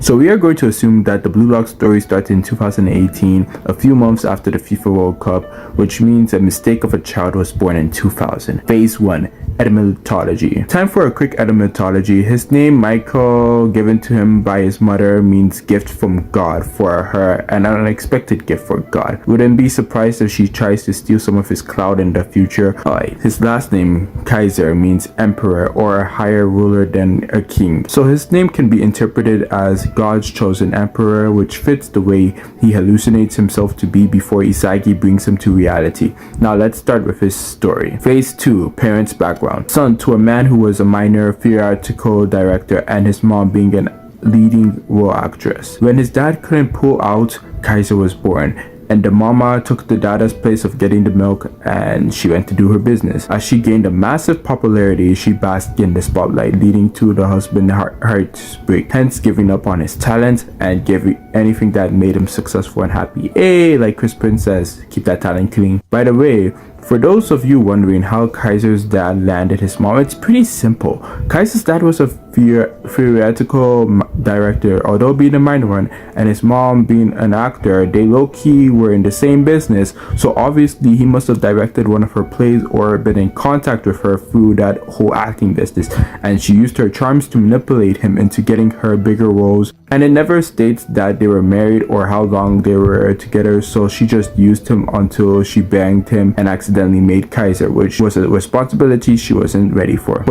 So we are going to assume that the Bluelock story started in 2018, a few months after the FIFA World Cup, which means a mistake of a child was born in 2000. Phase 1. Etymology. Time for a quick etymology. His name, Micheal, given to him by his mother, means gift from God for her, an unexpected gift for God. Wouldn't be surprised if she tries to steal some of his clout in the future. His last name, Kaiser, means emperor or a higher ruler than a king. So his name can be interpreted as God's chosen emperor, which fits the way he hallucinates himself to be before Isagi brings him to reality. Now let's start with his story. Phase 2. Parents' background. Son to a man who was a minor theatrical director and his mom being an leading role actress. When his dad couldn't pull out, Kaiser was born, and the mama took the dada's place of getting the milk and she went to do her business. As she gained a massive popularity, she basked in the spotlight, leading to the husband heartbreak, hence giving up on his talent and giving anything that made him successful and happy. Hey, like Chris Prince says, keep that talent clean. By the way, for those of you wondering how Kaiser's dad landed his mom, it's pretty simple. Kaiser's dad was a theatrical director, although being a minor one, and his mom being an actor. They low-key were in the same business, so obviously he must have directed one of her plays or been in contact with her through that whole acting business, and she used her charms to manipulate him into getting her bigger roles. And it never states that they were married or how long they were together, so she just used him until she banged him and accidentally made Kaiser, which was a responsibility she wasn't ready for.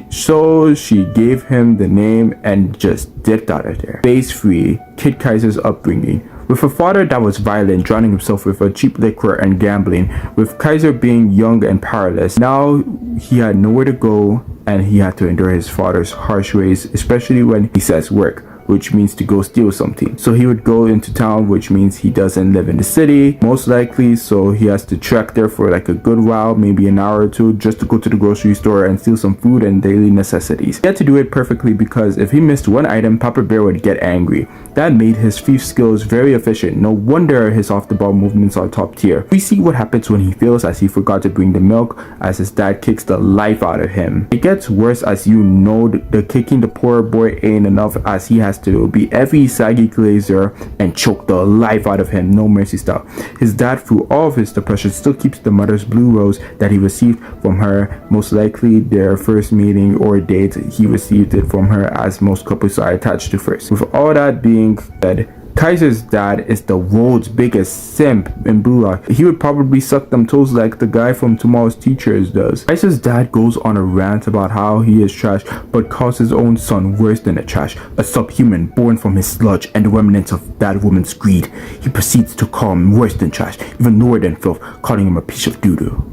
So she gave him the name and just dipped out of there. Phase 3. Kid Kaiser's upbringing. With a father that was violent, drowning himself with a cheap liquor and gambling, with Kaiser being young and powerless, now he had nowhere to go and he had to endure his father's harsh ways, especially when he says work, which means to go steal something. So he would go into town, which means he doesn't live in the city, most likely, so he has to trek there for like a good while, maybe an hour or two, just to go to the grocery store and steal some food and daily necessities. He had to do it perfectly because if he missed one item, Papa Bear would get angry. That made his thief skills very efficient. No wonder his off-the-ball movements are top tier. We see what happens when he fails, as he forgot to bring the milk, as his dad kicks the life out of him. It gets worse as you know the kicking the poor boy ain't enough, as he has to be every saggy glazer and choke the life out of him, no mercy style. His dad, through all of his depression, still keeps the mother's blue rose that he received from her, most likely their first meeting or date. He received it from her, as most couples are attached to first. With all that being said, Kaiser's dad is the world's biggest simp in Bluelock. He would probably suck them toes like the guy from Tomorrow's Teachers does. Kaiser's dad goes on a rant about how he is trash, but calls his own son worse than a trash, a subhuman born from his sludge and the remnants of that woman's greed. He proceeds to call him worse than trash, even lower than filth, calling him a piece of doo-doo.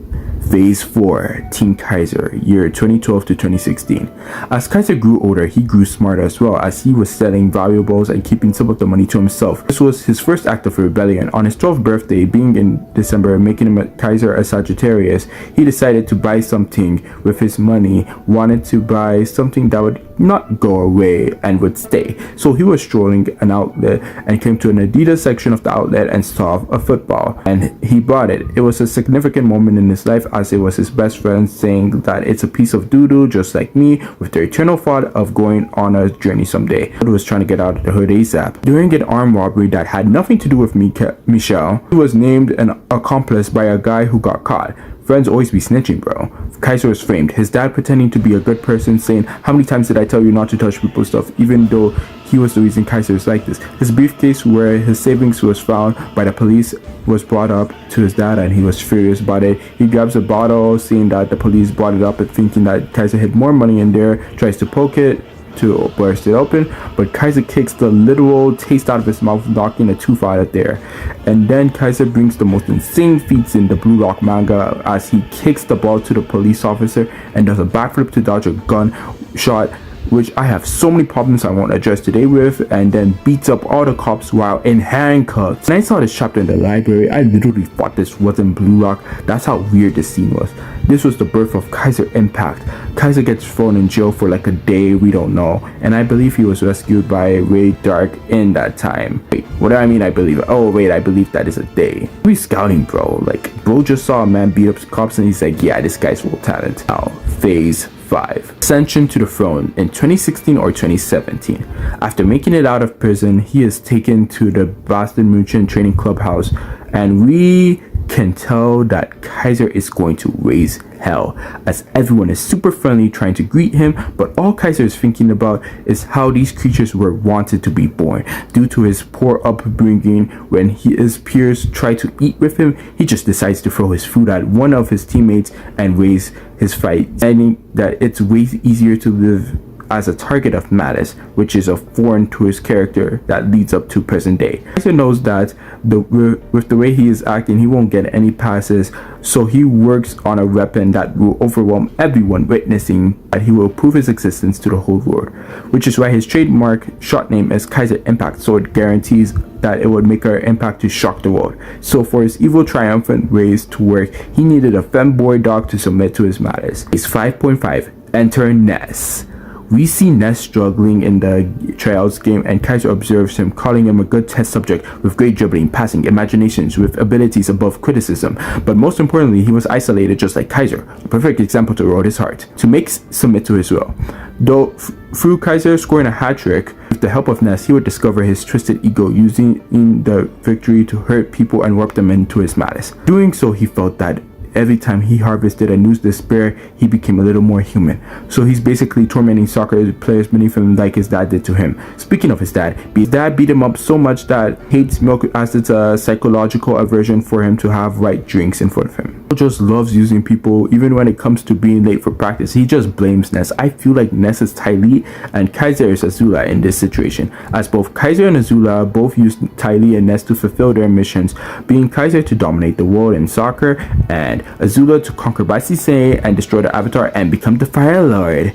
Phase 4. Teen Kaiser, year 2012 to 2016. As Kaiser grew older, he grew smarter as well, as he was selling valuables and keeping some of the money to himself. This was his first act of rebellion. On his 12th birthday, being in December, making him a Kaiser a Sagittarius, he decided to buy something with his money, wanted to buy something that would not go away and would stay. So he was strolling an outlet and came to an Adidas section of the outlet and saw a football, and he bought it. It was a significant moment in his life, as it was his best friend saying that it's a piece of doo-doo just like me, with the eternal thought of going on a journey someday. He was trying to get out of the hood ASAP. During an armed robbery that had nothing to do with Micheal, he was named an accomplice by a guy who got caught. Friends always be snitching, bro. Kaiser was framed. His dad pretending to be a good person, saying, "How many times did I tell you not to touch people's stuff?" Even though he was the reason Kaiser is like this. His briefcase where his savings was found by the police was brought up to his dad, and he was furious about it. He grabs a bottle, seeing that the police brought it up and thinking that Kaiser hid more money in there, tries to poke it to burst it open, but Kaiser kicks the literal taste out of his mouth, knocking a tooth out of there. And then Kaiser brings the most insane feats in the Bluelock manga, as he kicks the ball to the police officer and does a backflip to dodge a gun shot, which I have so many problems I won't address today with, and then beats up all the cops while in handcuffs. When I saw this chapter in the library, I literally thought this wasn't Bluelock. That's how weird this scene was. This was the birth of Kaiser Impact. Kaiser gets thrown in jail for like a day, we don't know, and I believe he was rescued by Ray Dark in that time. Wait, what do I mean I believe? Oh wait, I believe that is a day. We scouting, bro. Like, bro just saw a man beat up cops and he's like, yeah, this guy's full talent. Now, phase 5. Ascension to the throne in 2016 or 2017. After making it out of prison, he is taken to the Boston München training clubhouse, and we can tell that Kaiser is going to raise hell, as everyone is super friendly trying to greet him, but all Kaiser is thinking about is how these creatures were wanted to be born. Due to his poor upbringing, when his peers try to eat with him, he just decides to throw his food at one of his teammates and raise his fight, saying that it's way easier to live as a target of malice, which is a foreign to his character that leads up to present day. Kaiser knows that with the way he is acting, he won't get any passes, so he works on a weapon that will overwhelm everyone witnessing that he will prove his existence to the whole world, which is why his trademark shot name is Kaiser Impact, so it guarantees that it would make our impact to shock the world. So for his evil triumphant ways to work, he needed a femboy dog to submit to his malice. He's 5.5. Enter Ness. We see Ness struggling in the trials game, and Kaiser observes him, calling him a good test subject with great dribbling, passing, imaginations, with abilities above criticism. But most importantly, he was isolated just like Kaiser, a perfect example to roll his heart, to make submit to his will. Though through Kaiser scoring a hat-trick, with the help of Ness, he would discover his twisted ego, using the victory to hurt people and warp them into his malice. Doing so, he felt that every time he harvested a new despair, he became a little more human. So he's basically tormenting soccer players beneath him like his dad did to him. Speaking of his dad beat him up so much that hates milk, as it's a psychological aversion for him to have right drinks in front of him. He just loves using people. Even when it comes to being late for practice, he just blames Ness. I feel like Ness is Ty Lee and Kaiser is Azula in this situation, as both Kaiser and Azula both use Ty Lee and Ness to fulfill their missions, being Kaiser to dominate the world in soccer, and Azula to conquer Basise and destroy the Avatar and become the Fire Lord.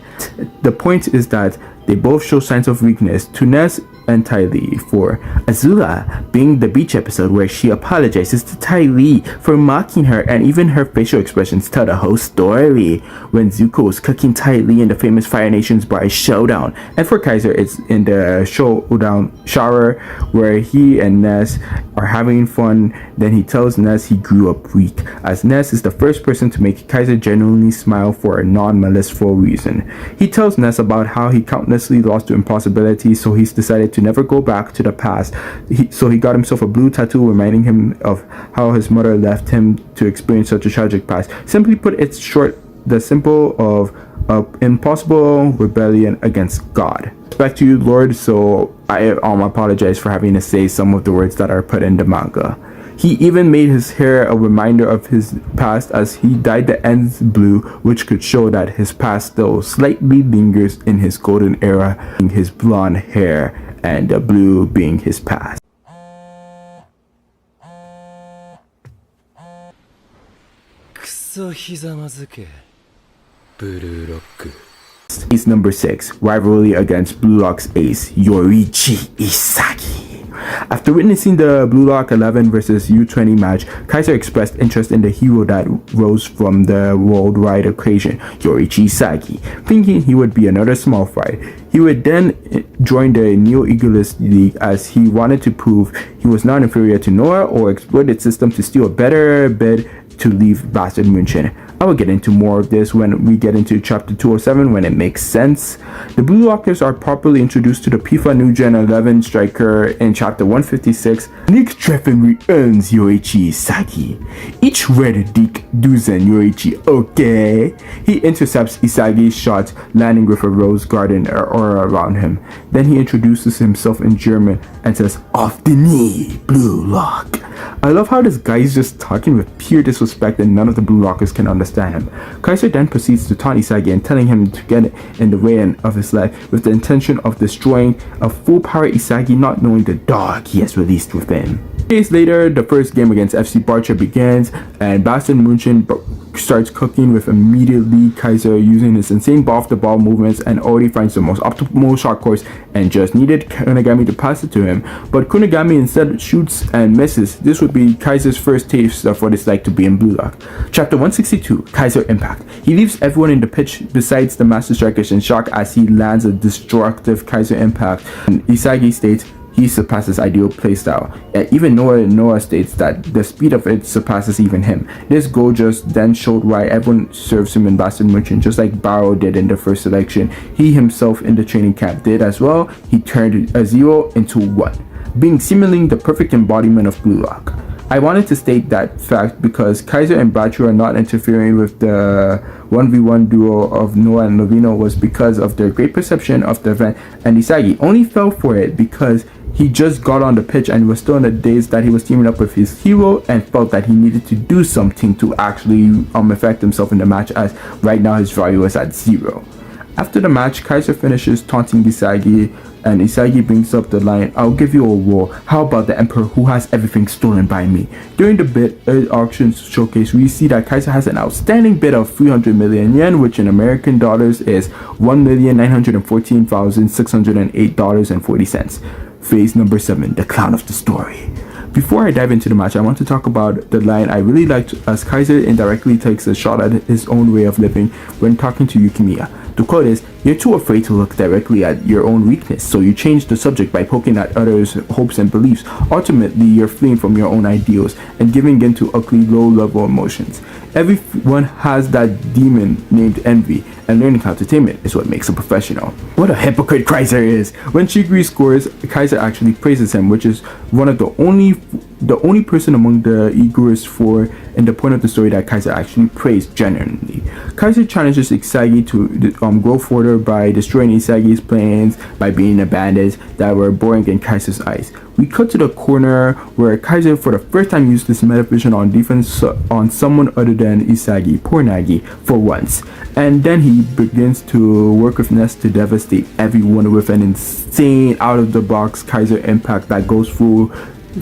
The point is that they both show signs of weakness to Ness and Ty Lee, for Azula being the beach episode where she apologizes to Ty Lee for mocking her, and even her facial expressions tell the whole story when Zuko was cooking Ty Lee in the famous Fire Nation's bar showdown. And for Kaiser, it's in the showdown shower where he and Ness are having fun. Then he tells Ness he grew up weak, as Ness is the first person to make Kaiser genuinely smile for a non-malicious reason. He tells Ness about how he countlessly lost to impossibility, so he's decided to never go back to the past. So he got himself a blue tattoo reminding him of how his mother left him to experience such a tragic past. Simply put, it's short, the symbol of impossible rebellion against God. Back to you, Lord. So I apologize for having to say some of the words that are put in the manga. He even made his hair a reminder of his past, as he dyed the ends blue, which could show that his past still slightly lingers in his golden era, his blonde hair, and the blue being his past. Ace number 6, rivalry against Bluelock's ace, Yoichi Isagi. After witnessing the Bluelock 11 vs U20 match, Kaiser expressed interest in the hero that rose from the worldwide occasion, Yoichi Isagi, thinking he would be another small fry. He would then join the Neo-Egoist League, as he wanted to prove he was not inferior to Noah or exploit its system to steal a better bid to leave Bastard München. I will get into more of this when we get into chapter 207 when it makes sense. The Bluelockers are properly introduced to the FIFA New Gen 11 striker in chapter 156. Nick Treffenry earns Yoichi Isagi. Each red dick duzen Yoichi, okay? He intercepts Isagi's shot, landing with a rose garden aura around him. Then he introduces himself in German and says, "Off the knee, Bluelock." I love how this guy is just talking with pure disrespect and none of the Bluelockers can understand him. Kaiser then proceeds to taunt Isagi and telling him to get in the way of his life with the intention of destroying a full-power Isagi, not knowing the dog he has released within. Days later, the first game against FC Barca begins, and Bastard München starts cooking with immediately Kaiser using his insane ball-to-ball movements and already finds the most optimal shot course and just needed Kunigami to pass it to him. But Kunigami instead shoots and misses. This would be Kaiser's first taste of what it's like to be in Bluelock. Chapter 162, Kaiser Impact. He leaves everyone in the pitch besides the Master Strikers in shock as he lands a destructive Kaiser Impact. And Isagi states, he surpasses ideal playstyle. Even Noah states that the speed of it surpasses even him. This goal just then showed why everyone serves him in Bastard Merchant, just like Barrow did in the first selection. He himself in the training camp did as well. He turned a 0 into 1, being seemingly the perfect embodiment of Bluelock. I wanted to state that fact because Kaiser and Bradshaw are not interfering with the 1v1 duo of Noah and Lovino was because of their great perception of the event, and Isagi only fell for it because he just got on the pitch and was still in the days that he was teaming up with his hero and felt that he needed to do something to actually affect himself in the match, as right now his value was at 0. After the match, Kaiser finishes taunting Isagi, and Isagi brings up the line, "I'll give you a war. How about the Emperor who has everything stolen by me?" During the bid auction showcase, we see that Kaiser has an outstanding bid of 300 million yen, which in American dollars is $1,914,608.40. Phase number 7, the clown of the story. Before I dive into the match, I want to talk about the line I really liked, as Kaiser indirectly takes a shot at his own way of living when talking to Yukimiya. The quote is, "You're too afraid to look directly at your own weakness, so you change the subject by poking at others' hopes and beliefs. Ultimately, you're fleeing from your own ideals and giving in to ugly, low-level emotions. Everyone has that demon named envy, and learning how to tame it is what makes a professional." What a hypocrite Kaiser is! When Shigri scores, Kaiser actually praises him, which is one of the only person among the Igor's 4 in the point of the story that Kaiser actually praised genuinely. Kaiser challenges Isagi to go further by destroying Isagi's plans by being the bandits that were boring in Kaiser's eyes. We cut to the corner where Kaiser for the first time used his metavision on defense on someone other than Isagi, poor Nagi, for once. And then he begins to work with Ness to devastate everyone with an insane out-of-the-box Kaiser impact that goes through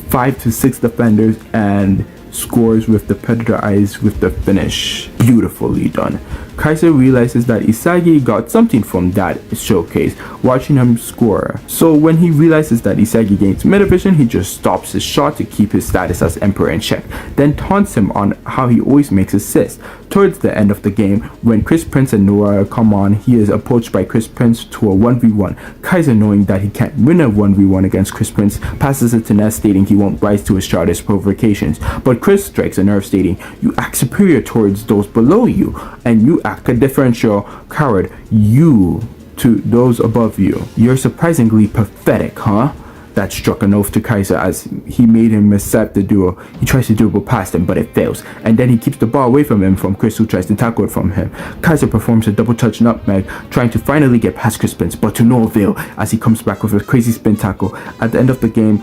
5 to 6 defenders and scores with the Predator eyes with the finish. Beautifully done. Kaiser realizes that Isagi got something from that showcase, watching him score. So when he realizes that Isagi gains metavision, he just stops his shot to keep his status as Emperor in check, then taunts him on how he always makes assists. Towards the end of the game, when Chris Prince and Noah come on, he is approached by Chris Prince to a 1v1. Kaiser, knowing that he can't win a 1v1 against Chris Prince, passes it to Ness, stating he won't rise to his childish provocations. But Chris strikes a nerve, stating, "You act superior towards those below you, and you act a differential coward you to those above you. You're surprisingly pathetic, huh?" That struck an oath to Kaiser as he made him accept the duel. He tries to dribble past him, but it fails, and then he keeps the ball away from Chris, who tries to tackle it from him. Kaiser performs a double touch nutmeg, trying to finally get past Chris Prince, but to no avail as he comes back with a crazy spin tackle. At the end of the game,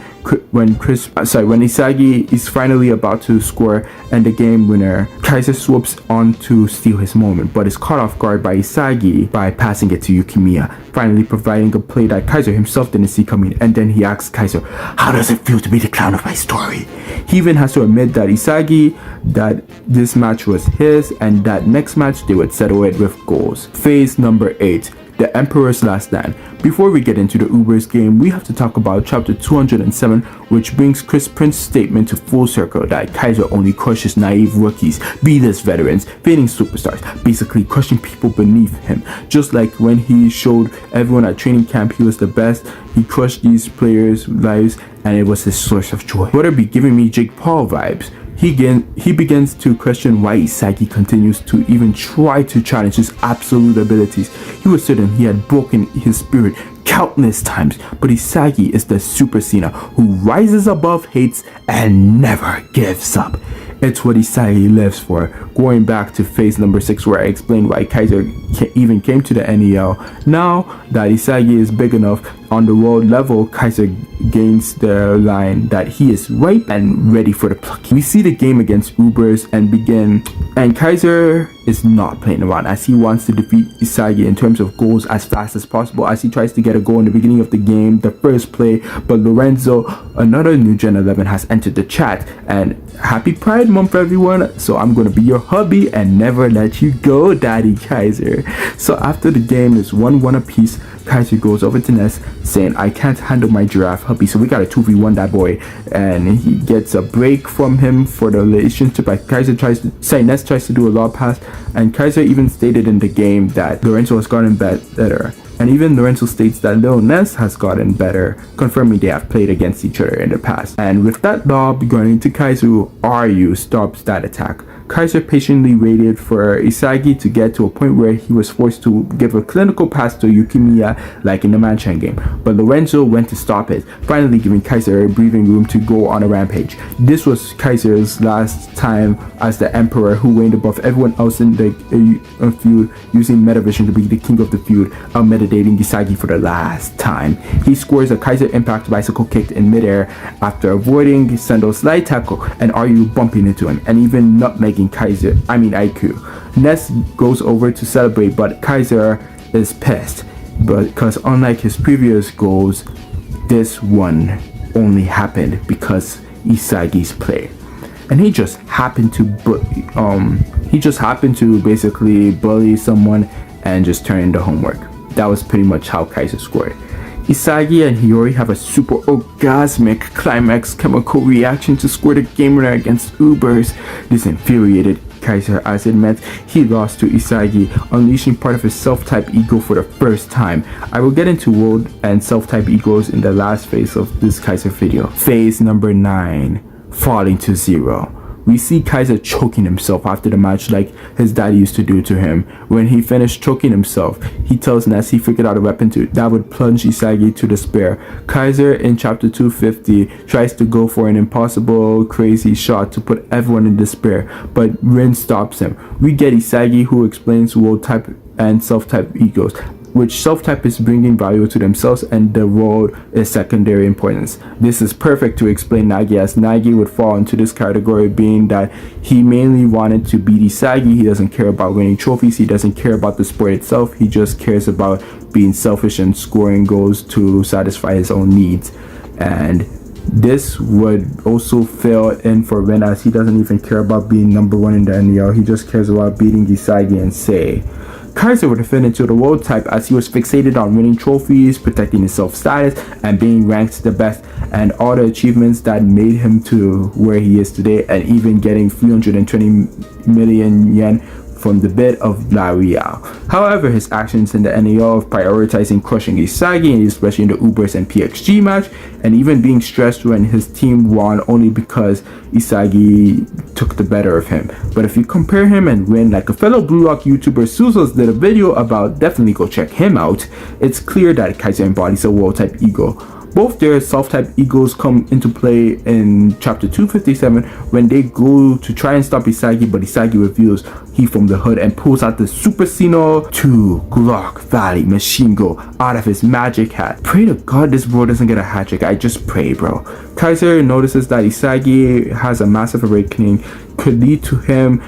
when Isagi is finally about to score and the game winner, Kaiser swoops on to steal his moment, but is caught off guard by Isagi by passing it to Yukimiya, finally providing a play that Kaiser himself didn't see coming. And then he asks Kaiser, "How does it feel to be the clown of my story?" He even has to admit that Isagi, that this match was his, and that next match they would settle it with goals. Phase number 8. The Emperor's Last Stand. Before we get into the Uber's game, we have to talk about chapter 207, which brings Chris Prince's statement to full circle that Kaiser only crushes naive rookies, B-list veterans, fading superstars, basically crushing people beneath him. Just like when he showed everyone at training camp he was the best, he crushed these players' lives and it was his source of joy. Better be giving me Jake Paul vibes. He begins to question why Isagi continues to even try to challenge his absolute abilities. He was certain he had broken his spirit countless times, but Isagi is the Super Cena who rises above hates and never gives up. It's what Isagi lives for. Going back to phase number 6, where I explained why Kaiser even came to the NEL. Now that Isagi is big enough on the world level, Kaiser gains the line that he is ripe and ready for the plucking. We see the game against Ubers and Kaiser is not playing around, as he wants to defeat Isagi in terms of goals as fast as possible, as he tries to get a goal in the beginning of the game, the first play. But Lorenzo, another new Gen 11, has entered the chat, and happy Pride Month everyone, so I'm gonna be your hubby and never let you go, Daddy Kaiser. So after the game is 1-1 apiece, Kaiser goes over to Ness, saying, "I can't handle my giraffe hubby," so we got a 2v1 that boy, and he gets a break from him for the relationship. Like Ness tries to do a lob pass, and Kaiser even stated in the game that Lorenzo has gotten better. And even Lorenzo states that Lil Ness has gotten better, confirming they have played against each other in the past. And with that lob going into Kaiser, Ryu stops that attack. Kaiser patiently waited for Isagi to get to a point where he was forced to give a clinical pass to Yukimiya like in the Manchan game, but Lorenzo went to stop it, finally giving Kaiser a breathing room to go on a rampage. This was Kaiser's last time as the Emperor, who reigned above everyone else in the feud, using Metavision to be the king of the feud, meditating Isagi for the last time. He scores a Kaiser impact bicycle kick in midair after avoiding Sendo's light tackle and Ryu bumping into him and even nutmegging Aiku. Ness goes over to celebrate, but Kaiser is pissed, because unlike his previous goals, this one only happened because Isagi's play, and he just happened to basically bully someone and just turn in the homework. That was pretty much how Kaiser scored. Isagi and Hiyori have a super orgasmic climax chemical reaction to score the game winner against Ubers. This infuriated Kaiser, as it meant he lost to Isagi, unleashing part of his self-type ego for the first time. I will get into world and self-type egos in the last phase of this Kaiser video. Phase number 9, falling to 0. We see Kaiser choking himself after the match like his dad used to do to him. When he finished choking himself, he tells Ness he figured out a weapon that would plunge Isagi to despair. Kaiser in chapter 250 tries to go for an impossible crazy shot to put everyone in despair, but Rin stops him. We get Isagi, who explains world type and self-type egos, which self-type is bringing value to themselves and the world is secondary importance. This is perfect to explain Nagi, as Nagi would fall into this category, being that he mainly wanted to beat Isagi. He doesn't care about winning trophies, he doesn't care about the sport itself, he just cares about being selfish and scoring goals to satisfy his own needs. And this would also fill in for Rin, as he doesn't even care about being number 1 in the NEL, he just cares about beating Isagi and Sei. Kaiser would fit into the world type, as he was fixated on winning trophies, protecting his self-status, and being ranked the best, and all the achievements that made him to where he is today, and even getting 320 million yen from the bid of La Real. However, his actions in the NAL of prioritizing crushing Isagi, and especially in the Ubers and PXG match, and even being stressed when his team won only because Isagi took the better of him. But if you compare him and Rin, like a fellow Bluelock YouTuber Susos did a video about, definitely go check him out, it's clear that Kaiser embodies a world type ego. Both their self-type egos come into play in chapter 257 when they go to try and stop Isagi, but Isagi reveals he from the hood and pulls out the Super Sino 2 Glock Valley machine gun out of his magic hat. Pray to God this bro doesn't get a hat trick. I just pray, bro. Kaiser notices that Isagi has a massive awakening, could lead to him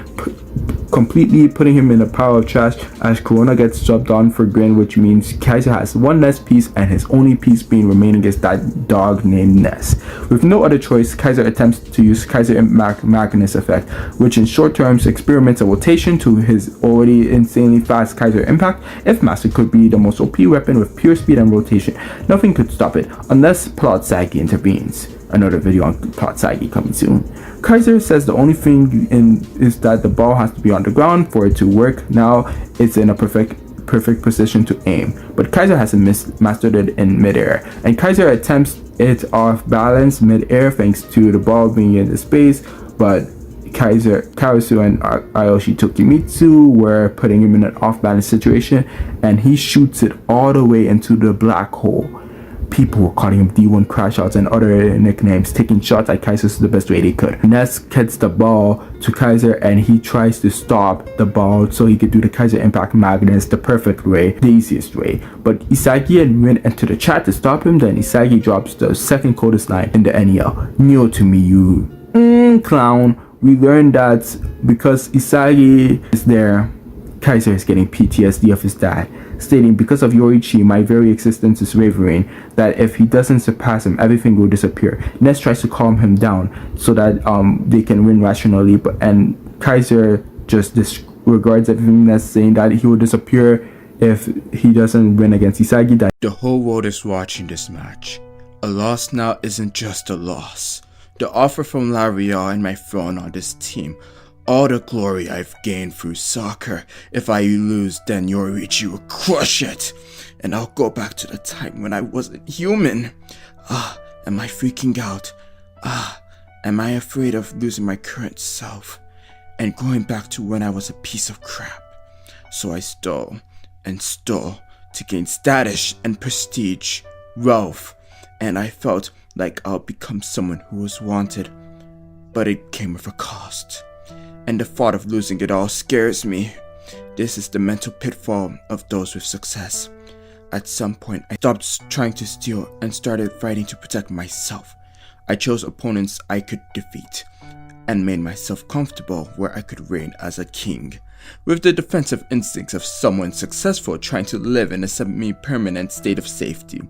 completely putting him in a pile of trash, as Corona gets subbed on for Grin, which means Kaiser has one less piece, and his only piece being remaining is that dog named Ness. With no other choice, Kaiser attempts to use Kaiser Magnus effect, which in short terms experiments a rotation to his already insanely fast Kaiser impact. If mastered, could be the most OP weapon with pure speed and rotation. Nothing could stop it unless Plot Sagi intervenes. Another video on Plot Sagi coming soon. Kaiser says the only thing is that the ball has to be on the ground for it to work. Now it's in a perfect position to aim, but Kaiser hasn't mastered it in midair, and Kaiser attempts it off balance midair thanks to the ball being in the space, but Kaisu and Ayoshi Tokimitsu were putting him in an off balance situation, and he shoots it all the way into the black hole. People were calling him D-1 crash outs and other nicknames, taking shots at Kaiser the best way they could. Ness gets the ball to Kaiser and he tries to stop the ball so he could do the Kaiser Impact Magnus the perfect way, the easiest way. But Isagi and Rin enter the chat to stop him, then Isagi drops the second coldest line in the NEL. Kneel to me, you clown. We learned that because Isagi is there, Kaiser is getting PTSD of his dad, stating, because of Yorichi, my very existence is wavering, that if he doesn't surpass him, everything will disappear. Ness tries to calm him down so that they can win rationally, and Kaiser just disregards everything Ness saying, that he will disappear if he doesn't win against Isagi. That the whole world is watching this match. A loss now isn't just a loss. The offer from La Real and my throne on this team, all the glory I've gained through soccer. If I lose, then Yorichi will crush it. and I'll go back to the time when I wasn't human. Am I freaking out? Am I afraid of losing my current self and going back to when I was a piece of crap? So I stole and stole to gain status and prestige, wealth, and I felt like I'll become someone who was wanted, but it came with a cost, and the thought of losing it all scares me. This is the mental pitfall of those with success. At some point, I stopped trying to steal and started fighting to protect myself. I chose opponents I could defeat and made myself comfortable where I could reign as a king. With the defensive instincts of someone successful trying to live in a semi-permanent state of safety.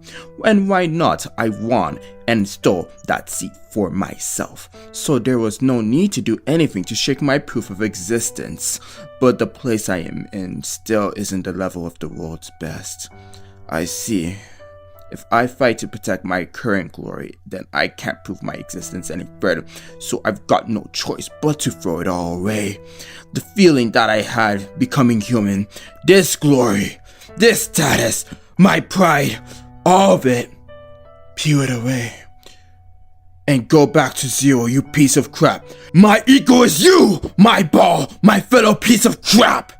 And why not? I won and stole that seat for myself. So there was no need to do anything to shake my proof of existence. But the place I am in still isn't the level of the world's best. I see. If I fight to protect my current glory, then I can't prove my existence any further, so I've got no choice but to throw it all away. The feeling that I had becoming human, this glory, this status, my pride, all of it, peel it away. And go back to zero, you piece of crap. My ego is you, my ball, my fellow piece of crap.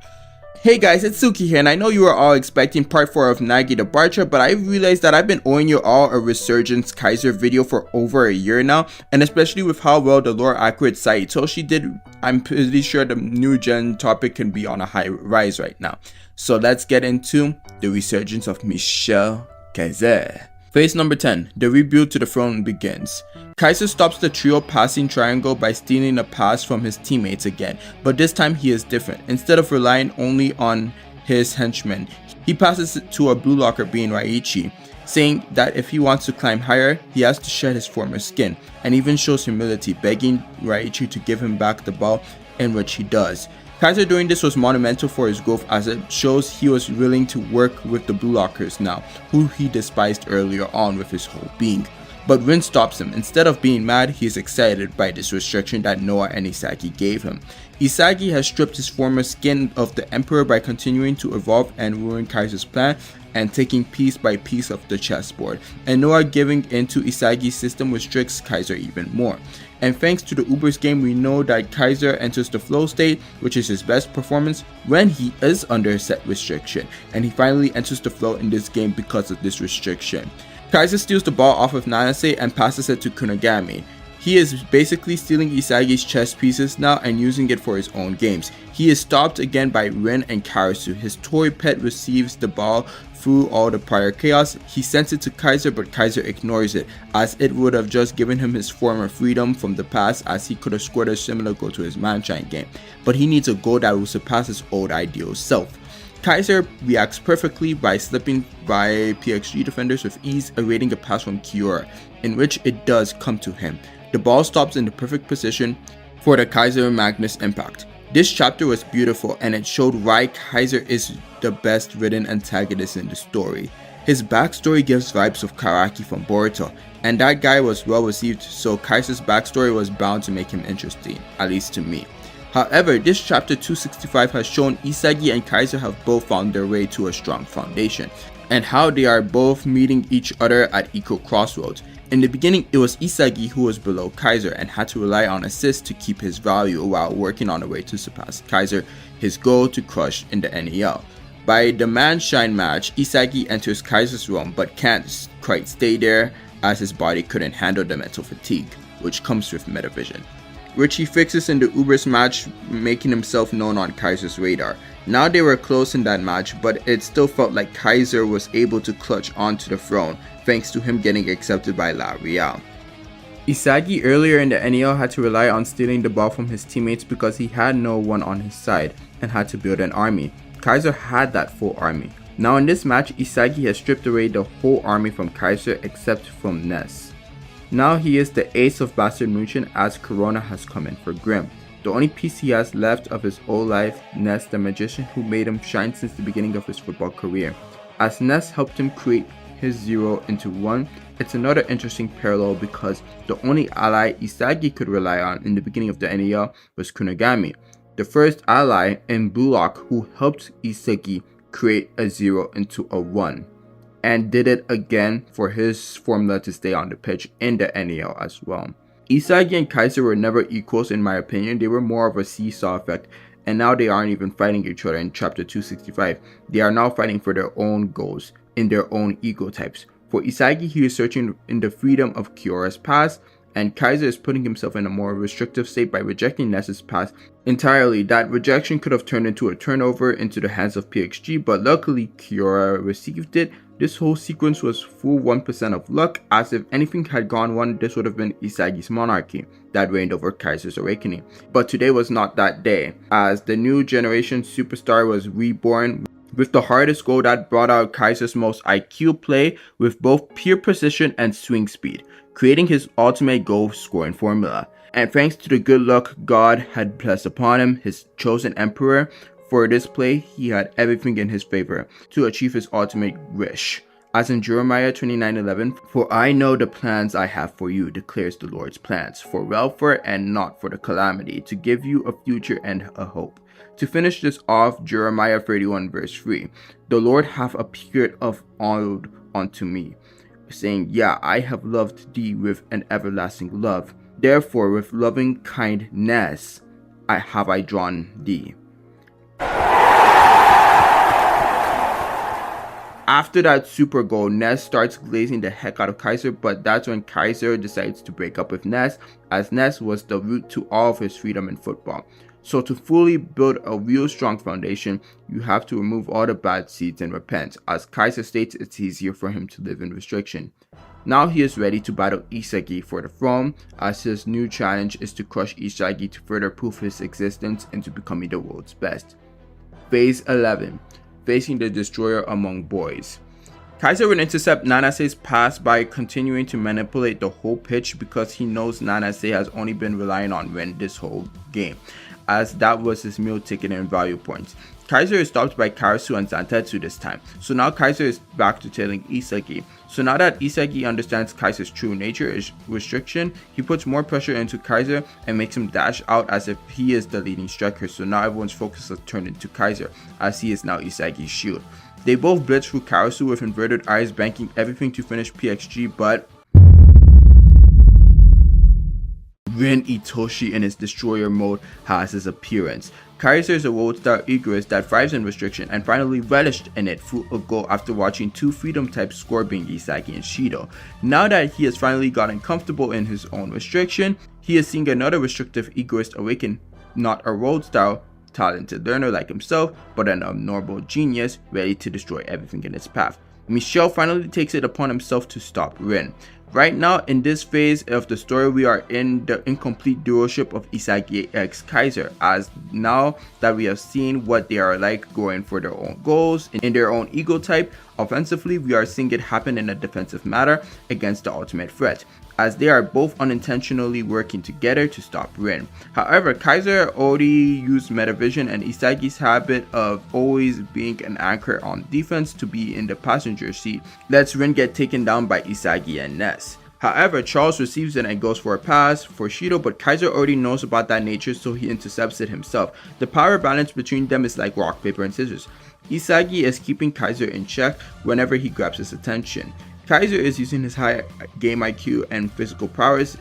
Hey guys, it's Tsuki here, and I know you were all expecting part 4 of Nagi the Barcher, but I realized that I've been owing you all a Resurgence Kaiser video for over a year now, and especially with how well the lore accurate Saitoshi did, I'm pretty sure the new gen topic can be on a high rise right now. So let's get into the Resurgence of Micheal Kaiser. Phase number 10, the rebuild to the throne begins. Kaiser stops the trio passing triangle by stealing a pass from his teammates again, but this time he is different. Instead of relying only on his henchmen, he passes it to a Bluelocker being Raichi, saying that if he wants to climb higher, he has to shed his former skin, and even shows humility, begging Raichi to give him back the ball, in which he does. Kaiser doing this was monumental for his growth, as it shows he was willing to work with the Bluelockers now, who he despised earlier on with his whole being. But Rin stops him. Instead of being mad, he is excited by this restriction that Noah and Isagi gave him. Isagi has stripped his former skin of the Emperor by continuing to evolve and ruin Kaiser's plan and taking piece by piece of the chessboard, and Noah giving into Isagi's system restricts Kaiser even more. And thanks to the Uber's game, we know that Kaiser enters the flow state, which is his best performance when he is under a set restriction, and he finally enters the flow in this game because of this restriction. Kaiser steals the ball off of Nanase and passes it to Kunigami. He is basically stealing Isagi's chess pieces now and using it for his own games. He is stopped again by Rin and Karasu. His toy pet receives the ball through all the prior chaos. He sends it to Kaiser, but Kaiser ignores it, as it would have just given him his former freedom from the past, as he could have scored a similar goal to his Manshine game. But he needs a goal that will surpass his old ideal self. Kaiser reacts perfectly by slipping by PXG defenders with ease, evading a pass from Kiora, in which it does come to him. The ball stops in the perfect position for the Kaiser Magnus impact. This chapter was beautiful, and it showed why Kaiser is the best written antagonist in the story. His backstory gives vibes of Karaki from Boruto, and that guy was well received, so Kaiser's backstory was bound to make him interesting, at least to me. However, this chapter 265 has shown Isagi and Kaiser have both found their way to a strong foundation, and how they are both meeting each other at equal crossroads. In the beginning, it was Isagi who was below Kaiser and had to rely on assists to keep his value while working on a way to surpass Kaiser, his goal to crush in the NEL. By the Manshine match, Isagi enters Kaiser's realm but can't quite stay there, as his body couldn't handle the mental fatigue, which comes with Metavision, which he fixes in the Ubers match, making himself known on Kaiser's radar. Now they were close in that match, but it still felt like Kaiser was able to clutch onto the throne, thanks to him getting accepted by La Real. Isagi earlier in the NEL had to rely on stealing the ball from his teammates because he had no one on his side, and had to build an army. Kaiser had that full army. Now in this match, Isagi has stripped away the whole army from Kaiser except from Ness. Now he is the ace of Bastard Munchen, as Corona has come in for Grim. The only piece he has left of his old life, Ness the magician who made him shine since the beginning of his football career. As Ness helped him create his 0 into 1, it's another interesting parallel because the only ally Isagi could rely on in the beginning of the NEL was Kunigami, the first ally in Bluelock who helped Isagi create a 0 into a 1. and did it again for his formula to stay on the pitch in the NEL as well. Isagi and Kaiser were never equals in my opinion. They were more of a seesaw effect, and now they aren't even fighting each other in chapter 265. They are now fighting for their own goals in their own ego types. For Isagi, he is searching in the freedom of Kyora's past, and Kaiser is putting himself in a more restrictive state by rejecting Ness's past entirely. That rejection could have turned into a turnover into the hands of PXG, but luckily Kyora received it. This whole sequence was full 1% of luck, as if anything had gone wrong, this would have been Isagi's monarchy that reigned over Kaiser's awakening. But today was not that day, as the new generation superstar was reborn with the hardest goal that brought out Kaiser's most IQ play with both pure precision and swing speed, creating his ultimate goal scoring formula. And thanks to the good luck God had blessed upon him, his chosen emperor, for this play, he had everything in his favor to achieve his ultimate wish. As in Jeremiah 29:11, "For I know the plans I have for you, declares the Lord's plans, for welfare and not for the calamity, to give you a future and a hope." To finish this off, Jeremiah 31 verse 3, "The Lord hath appeared of old unto me, saying, Yeah, I have loved thee with an everlasting love. Therefore with loving kindness have I drawn thee." After that super goal, Ness starts glazing the heck out of Kaiser, but that's when Kaiser decides to break up with Ness, as Ness was the root to all of his freedom in football. So to fully build a real strong foundation, you have to remove all the bad seeds and repent, as Kaiser states it's easier for him to live in restriction. Now he is ready to battle Isagi for the throne, as his new challenge is to crush Isagi to further prove his existence into becoming the world's best. Phase 11. Facing the destroyer among boys. Kaiser will intercept Nanase's pass by continuing to manipulate the whole pitch, because he knows Nanase has only been relying on Rin this whole game, as that was his meal ticket and value points. Kaiser is stopped by Karasu and Zantetsu this time, so now Kaiser is back to tailing Isagi. So now that Isagi understands Kaiser's true nature is restriction, he puts more pressure into Kaiser and makes him dash out as if he is the leading striker, so now everyone's focus has turned into Kaiser, as he is now Isagi's shield. They both blitz through Karasu with inverted eyes, banking everything to finish PXG, but Rin Itoshi in his destroyer mode has his appearance. Kaiser is a world-star egoist that thrives in restriction and finally relished in it through a goal after watching two freedom types score, being Isagi and Shido. Now that he has finally gotten comfortable in his own restriction, he is seeing another restrictive egoist awaken, not a world-star talented learner like himself, but an abnormal genius ready to destroy everything in its path. Micheal finally takes it upon himself to stop Rin. Right now, in this phase of the story, we are in the incomplete dualship of Isagi x Kaiser, as now that we have seen what they are like going for their own goals in their own ego type, offensively we are seeing it happen in a defensive manner against the ultimate threat, as they are both unintentionally working together to stop Rin. However, Kaiser already used Metavision and Isagi's habit of always being an anchor on defense to be in the passenger seat lets Rin get taken down by Isagi and Ness. However, Charles receives it and goes for a pass for Shido, but Kaiser already knows about that nature, so he intercepts it himself. The power balance between them is like rock, paper, and scissors. Isagi is keeping Kaiser in check whenever he grabs his attention. Kaiser is using his high game IQ and physical prowess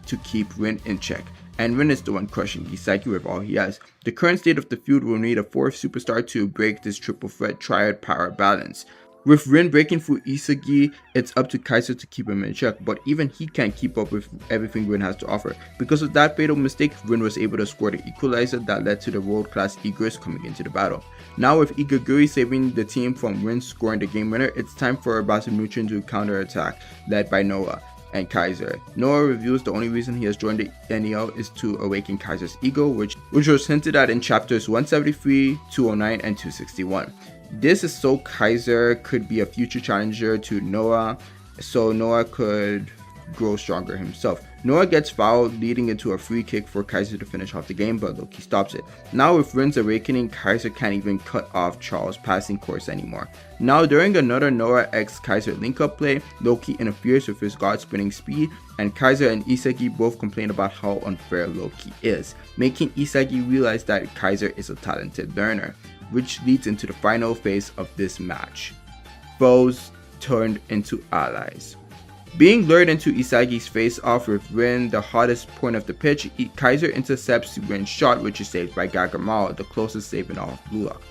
to keep Rin in check, and Rin is the one crushing Isagi with all he has. The current state of the feud will need a fourth superstar to break this triple threat triad power balance. With Rin breaking through Isagi, it's up to Kaiser to keep him in check, but even he can't keep up with everything Rin has to offer. Because of that fatal mistake, Rin was able to score the equalizer that led to the world-class egoist coming into the battle. Now with Igaguri saving the team from Rin scoring the game winner, it's time for Basamuchin to counterattack, led by Noah and Kaiser. Noah reveals the only reason he has joined the NEL is to awaken Kaiser's ego, which was hinted at in chapters 173, 209, and 261. This is so Kaiser could be a future challenger to Noah, so Noah could grow stronger himself. Noah gets fouled, leading into a free kick for Kaiser to finish off the game, but Loki stops it. Now with Rin's awakening, Kaiser can't even cut off Charles' passing course anymore. Now during another Noah x Kaiser link-up play, Loki interferes with his god-spinning speed, and Kaiser and Isagi both complain about how unfair Loki is, making Isagi realize that Kaiser is a talented learner, which leads into the final phase of this match. Foes turned into allies. Being lured into Isagi's face-off with Rin, the hottest point of the pitch, Kaiser intercepts Rin's shot, which is saved by Gagamal, the closest save in all of Bluelock.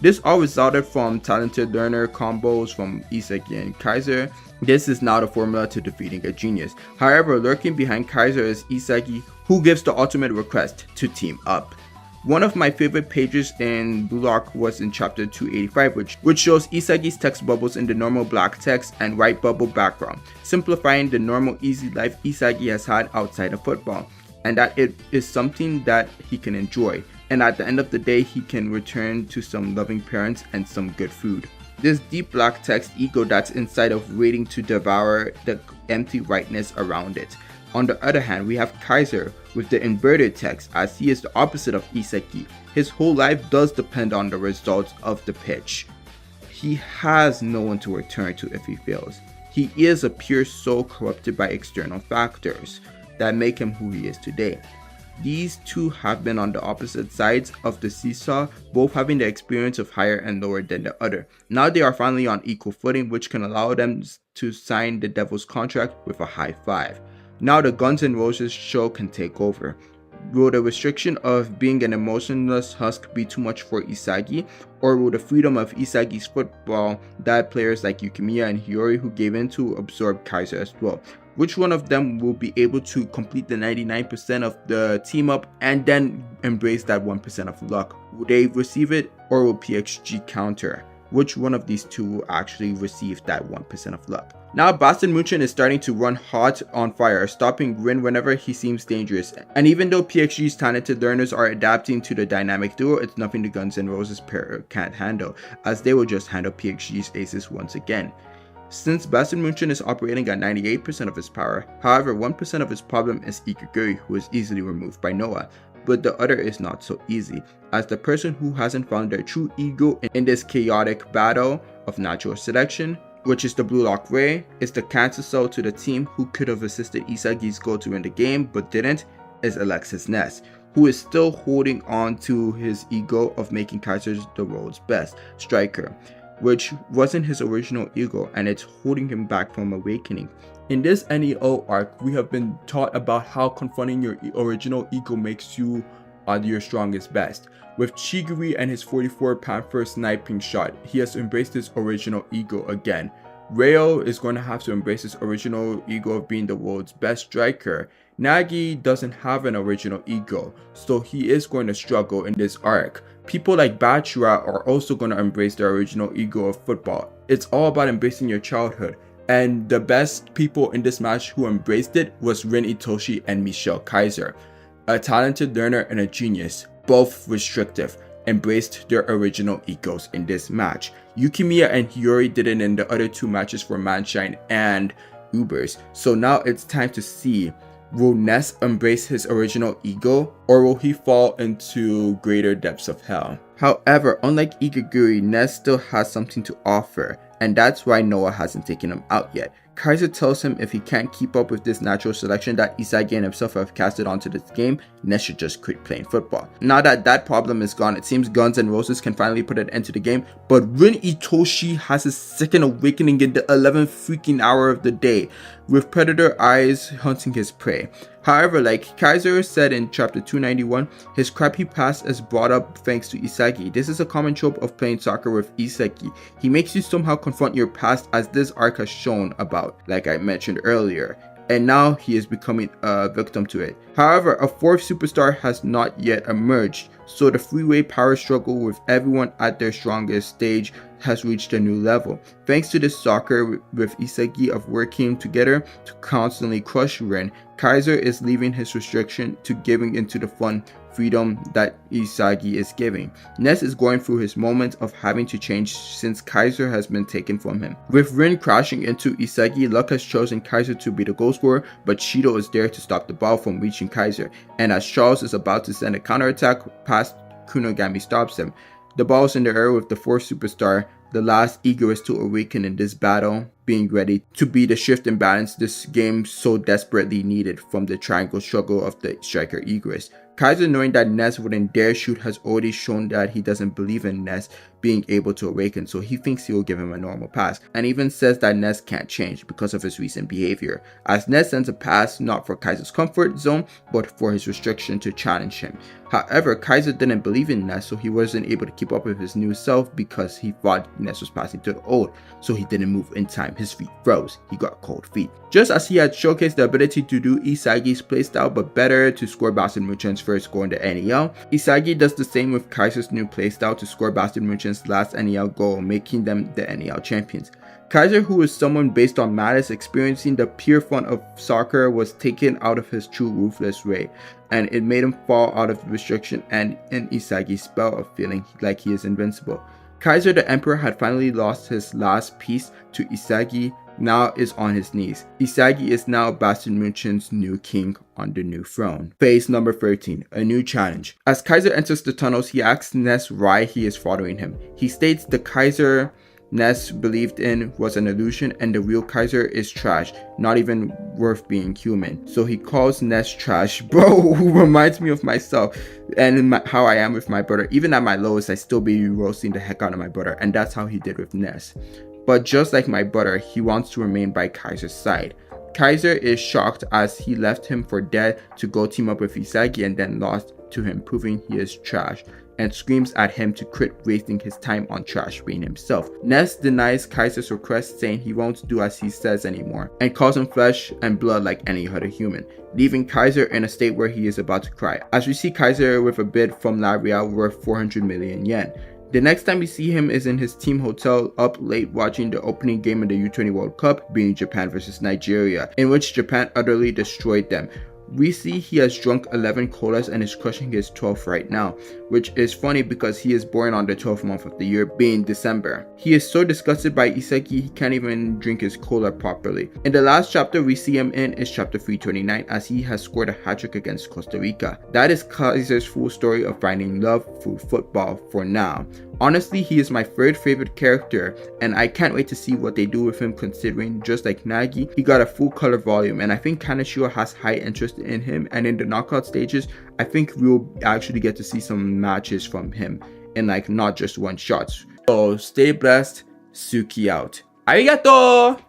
This all resulted from talented learner combos from Isagi and Kaiser. This is now the formula to defeating a genius. However, lurking behind Kaiser is Isagi, who gives the ultimate request to team up. One of my favorite pages in Bluelock was in chapter 285, which shows Isagi's text bubbles in the normal black text and white bubble background, simplifying the normal easy life Isagi has had outside of football, and that it is something that he can enjoy, and at the end of the day he can return to some loving parents and some good food. This deep black text ego that's inside of waiting to devour the empty rightness around it. On the other hand, we have Kaiser with the inverted text, as he is the opposite of Isagi. His whole life does depend on the results of the pitch. He has no one to return to if he fails. He is a pure soul corrupted by external factors that make him who he is today. These two have been on the opposite sides of the seesaw, both having the experience of higher and lower than the other. Now they are finally on equal footing, which can allow them to sign the Devil's contract with a high five. Now the Guns N' Roses show can take over. Will the restriction of being an emotionless husk be too much for Isagi, or will the freedom of Isagi's football that players like Yukimiya and Hiyori who gave in to absorb Kaiser as well? Which one of them will be able to complete the 99% of the team up and then embrace that 1% of luck? Will they receive it, or will PXG counter? Which one of these two will actually receive that 1% of luck? Now Boston Munchen is starting to run hot on fire, stopping Rin whenever he seems dangerous. And even though PXG's talented learners are adapting to the dynamic duo, it's nothing the Guns N' Roses pair can't handle, as they will just handle PXG's aces once again. Since Boston Munchen is operating at 98% of his power, however 1% of his problem is Ikiguri, who is easily removed by Noah. But the other is not so easy, as the person who hasn't found their true ego in this chaotic battle of natural selection, which is the Bluelock Ray, is the cancer cell to the team who could have assisted Isagi's goal to win the game but didn't, is Alexis Ness, who is still holding on to his ego of making Kaiser the world's best striker, which wasn't his original ego, and it's holding him back from awakening. In this NEO arc, we have been taught about how confronting your original ego makes you your strongest best. With Chigiri and his 44-pound first sniping shot, he has embraced his original ego again. Reo is going to have to embrace his original ego of being the world's best striker. Nagi doesn't have an original ego, so he is going to struggle in this arc. People like Bachira are also going to embrace their original ego of football. It's all about embracing your childhood. And the best people in this match who embraced it was Rin Itoshi and Micheal Kaiser. A talented learner and a genius, both restrictive, embraced their original egos in this match. Yukimiya and Hiyori did it in the other two matches for Manshine and Ubers. So now it's time to see, will Ness embrace his original ego, or will he fall into greater depths of hell? However, unlike Ikiguri, Ness still has something to offer, and that's why Noah hasn't taken him out yet. Kaiser tells him if he can't keep up with this natural selection that Isagi and himself have casted onto this game, Ness should just quit playing football. Now that that problem is gone, it seems Guns N' Roses can finally put an end to the game, but Rin Itoshi has his second awakening in the 11th freaking hour of the day, with predator eyes hunting his prey. However, like Kaiser said in chapter 291, his crappy past is brought up thanks to Isagi. This is a common trope of playing soccer with Isagi. He makes you somehow confront your past, as this arc has shown about, like I mentioned earlier. And now he is becoming a victim to it. However, a fourth superstar has not yet emerged, so the freeway power struggle with everyone at their strongest stage has reached a new level. Thanks to this soccer with Isagi of working together to constantly crush Rin, Kaiser is leaving his restriction to giving into the fun freedom that Isagi is giving. Ness is going through his moments of having to change since Kaiser has been taken from him. With Rin crashing into Isagi, luck has chosen Kaiser to be the goal scorer, but Shido is there to stop the ball from reaching Kaiser, and as Charles is about to send a counterattack past, Kunogami stops him. The ball is in the air with the fourth superstar, the last egoist to awaken in this battle, being ready to be the shift and balance this game so desperately needed from the triangle struggle of the striker egoist. Kaiser, knowing that Ness wouldn't dare shoot, has already shown that he doesn't believe in Ness, being able to awaken, so he thinks he will give him a normal pass, and even says that Ness can't change because of his recent behavior, as Ness sends a pass not for Kaiser's comfort zone, but for his restriction to challenge him. However, Kaiser didn't believe in Ness, so he wasn't able to keep up with his new self because he thought Ness was passing to the old, so he didn't move in time. His feet froze. He got cold feet. Just as he had showcased the ability to do Isagi's playstyle, but better to score Bastard Muchen's first goal in the NEL, Isagi does the same with Kaiser's new playstyle to score Bastard Muchen's last NEL goal, making them the NEL champions. Kaiser, who is someone based on malice experiencing the pure fun of soccer, was taken out of his true ruthless way, and it made him fall out of the restriction and in Isagi's spell of feeling like he is invincible. Kaiser the Emperor had finally lost his last piece to Isagi, now is on his knees. Isagi is now Bastard Muchen's new king on the new throne. Phase number 13, a new challenge. As Kaiser enters the tunnels, he asks Ness why he is following him. He states the Kaiser Ness believed in was an illusion and the real Kaiser is trash, not even worth being human. So he calls Ness trash. Bro, who reminds me of myself and how I am with my brother. Even at my lowest, I still be roasting the heck out of my brother, and that's how he did with Ness. But just like my brother, he wants to remain by Kaiser's side. Kaiser is shocked as he left him for dead to go team up with Isagi and then lost to him, proving he is trash, and screams at him to quit wasting his time on trash being himself. Ness denies Kaiser's request, saying he won't do as he says anymore, and calls him flesh and blood like any other human, leaving Kaiser in a state where he is about to cry, as we see Kaiser with a bid from La Real worth 400 million yen. The next time we see him is in his team hotel up late watching the opening game of the U20 World Cup, being Japan versus Nigeria, in which Japan utterly destroyed them. We see he has drunk 11 colas and is crushing his 12th right now, which is funny because he is born on the 12th month of the year, being December. He is so disgusted by Isagi he can't even drink his cola properly. In the last chapter we see him in is chapter 329, as he has scored a hat-trick against Costa Rica. That is Kaiser's full story of finding love through football for now. Honestly, he is my third favorite character, and I can't wait to see what they do with him, considering just like Nagi, he got a full color volume, and I think Kaneshiro has high interest in him, and in the knockout stages, I think we'll actually get to see some matches from him in like not just one shots. So stay blessed, Tsuki out. Arigato!